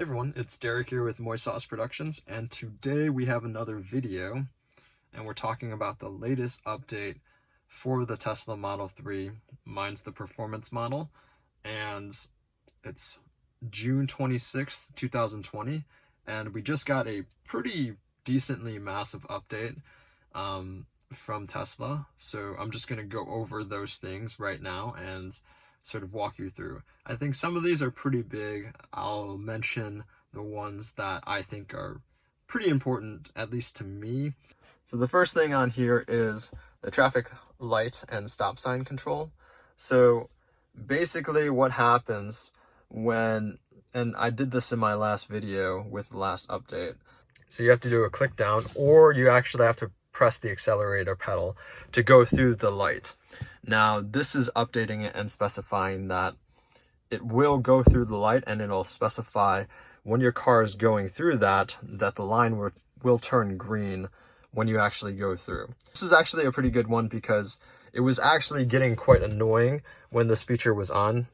Everyone, it's Derek here with Moist Sauce Productions, and today we have another video, and we're talking about the latest update for the Tesla Model 3. Mine's the performance model, and it's June 26th, 2020, and we just got a pretty decently massive update from Tesla, so I'm just going to go over those things right now and sort of walk you through. I think some of these are pretty big. I'll mention the ones that I think are pretty important, at least to me. So the first thing on here is the traffic light and stop sign control. So basically what happens when, and I did this in my last video with the last update, so you have to do a click down, or you actually have to press the accelerator pedal to go through the light. Now, this is updating it and specifying that it will go through the light, and it'll specify when your car is going through that the line will turn green when you actually go through. This is actually a pretty good one because it was actually getting quite annoying when this feature was on,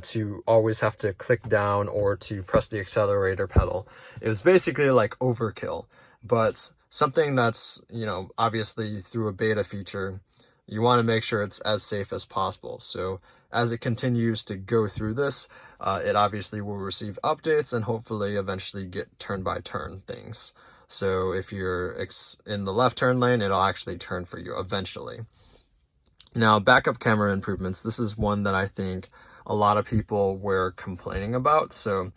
to always have to click down or to press the accelerator pedal. It was basically like overkill, but something that's, obviously through a beta feature, you want to make sure it's as safe as possible. So as it continues to go through this, it obviously will receive updates and hopefully eventually get turn-by-turn things. So if you're in the left turn lane, it'll actually turn for you eventually. Now, backup camera improvements. This is one that I think a lot of people were complaining about. So,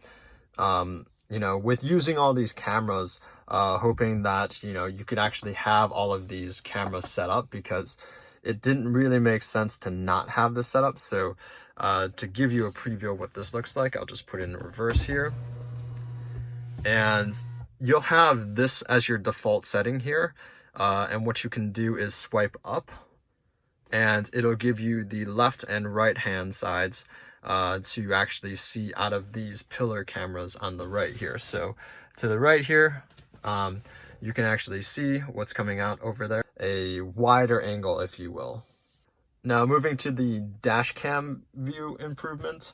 with using all these cameras, hoping that, you could actually have all of these cameras set up, because it didn't really make sense to not have this set up. So to give you a preview of what this looks like, I'll just put it in reverse here. And you'll have this as your default setting here. And what you can do is swipe up, and it'll give you the left and right hand sides to actually see out of these pillar cameras on the right here. So to the right here, you can actually see what's coming out over there, a wider angle, if you will. Now, moving to the Dashcam view improvement.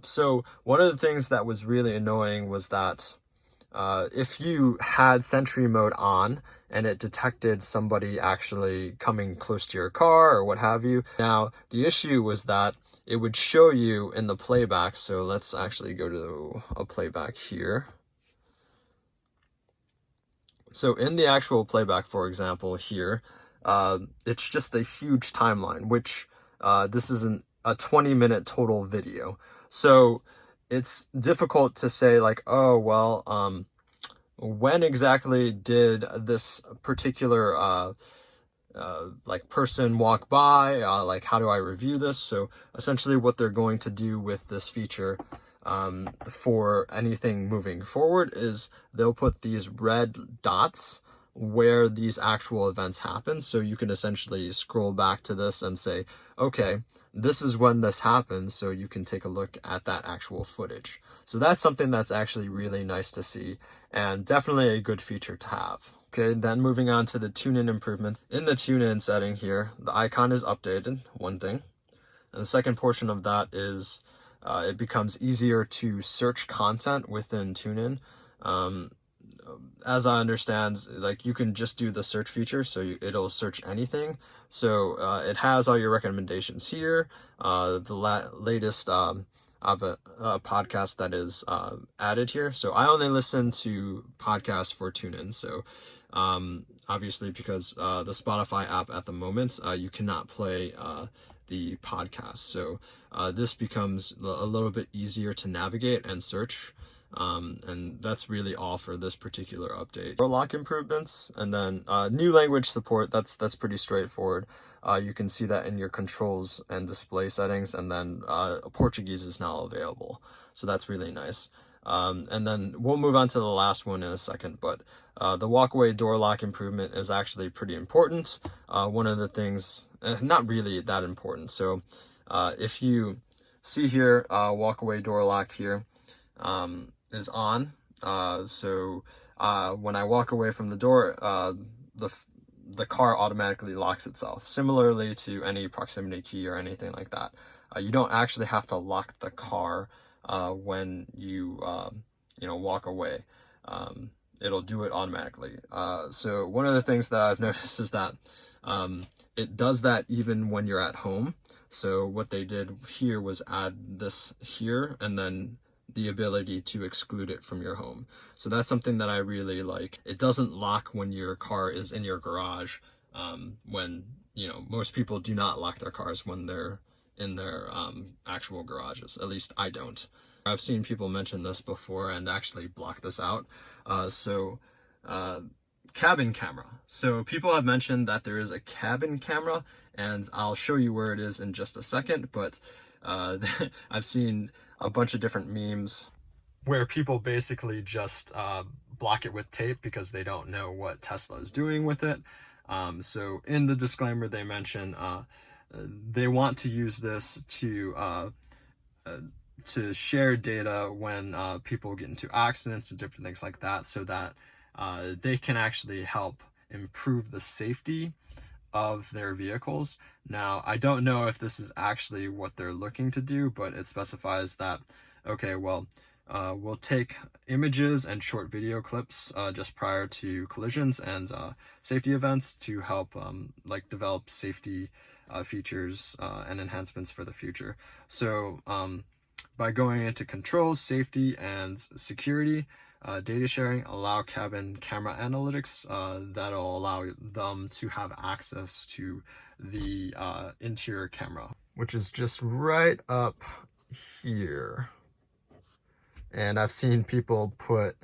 So one of the things that was really annoying was that if you had Sentry mode on and it detected somebody actually coming close to your car or what have you. Now, the issue was that it would show you in the playback. So let's actually go to a playback here. So in the actual playback, for example, here, it's just a huge timeline, which this isn't a 20-minute total video. So it's difficult to say like, oh, well, when exactly did this particular person walk by? How do I review this? So essentially what they're going to do with this feature for anything moving forward is they'll put these red dots where these actual events happen. So you can essentially scroll back to this and say, okay, this is when this happens. So you can take a look at that actual footage. So that's something that's actually really nice to see, and definitely a good feature to have. Okay, then moving on to the TuneIn improvement. In the TuneIn setting here, the icon is updated, one thing. And the second portion of that is it becomes easier to search content within TuneIn. As I understand, you can just do the search feature, so it'll search anything. So it has all your recommendations here, the latest of a podcast that is added here. So I only listen to podcasts for TuneIn. So obviously, because the Spotify app at the moment, you cannot play the podcast. So this becomes a little bit easier to navigate and search. And that's really all for this particular update. Door lock improvements, and then new language support. That's pretty straightforward. You can see that in your controls and display settings, and then Portuguese is now available. So that's really nice. And then we'll move on to the last one in a second, but the Walkaway door lock improvement is actually pretty important. One of the things, not really that important. So if you see here, Walkaway door lock here is on. So when I walk away from the door, the car automatically locks itself, similarly to any proximity key or anything like that. You don't actually have to lock the car when you Walkaway. It'll do it automatically. So one of the things that I've noticed is that it does that even when you're at home. So what they did here was add this here and then the ability to exclude it from your home. So that's something that I really like. It doesn't lock when your car is in your garage, when, most people do not lock their cars when they're in their actual garages. At least I don't. I've seen people mention this before and actually block this out. Cabin camera. So people have mentioned that there is a cabin camera, and I'll show you where it is in just a second, but I've seen a bunch of different memes where people basically just block it with tape because they don't know what Tesla is doing with it. So in the disclaimer, they mention they want to use this to share data when people get into accidents and different things like that, so that they can actually help improve the safety of their vehicles. Now, I don't know if this is actually what they're looking to do, but it specifies that, okay, well, we'll take images and short video clips just prior to collisions and safety events to help develop safety features and enhancements for the future. So by going into controls, safety, and security, data sharing, allow cabin camera analytics, that'll allow them to have access to the interior camera, which is just right up here. And I've seen people put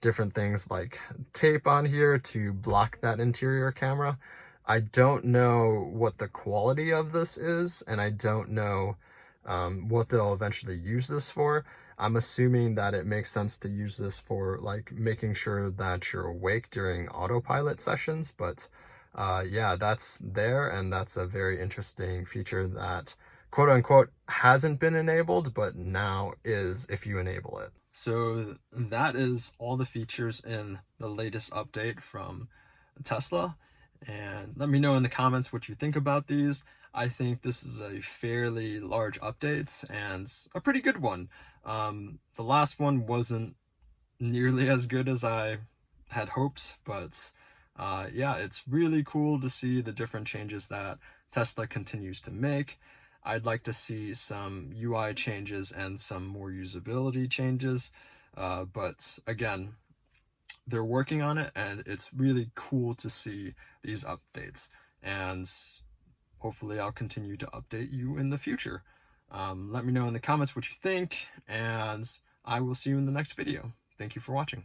different things like tape on here to block that interior camera. I don't know what the quality of this is, and I don't know what they'll eventually use this for. I'm assuming that it makes sense to use this for making sure that you're awake during autopilot sessions, but yeah, that's there, and that's a very interesting feature that quote unquote hasn't been enabled, but now is if you enable it. So that is all the features in the latest update from Tesla, and let me know in the comments what you think about these. I think this is a fairly large update and a pretty good one. The last one wasn't nearly as good as I had hoped, but yeah, it's really cool to see the different changes that Tesla continues to make. I'd like to see some UI changes and some more usability changes, but again, they're working on it, and it's really cool to see these updates, and hopefully I'll continue to update you in the future. Let me know in the comments what you think, and I will see you in the next video. Thank you for watching.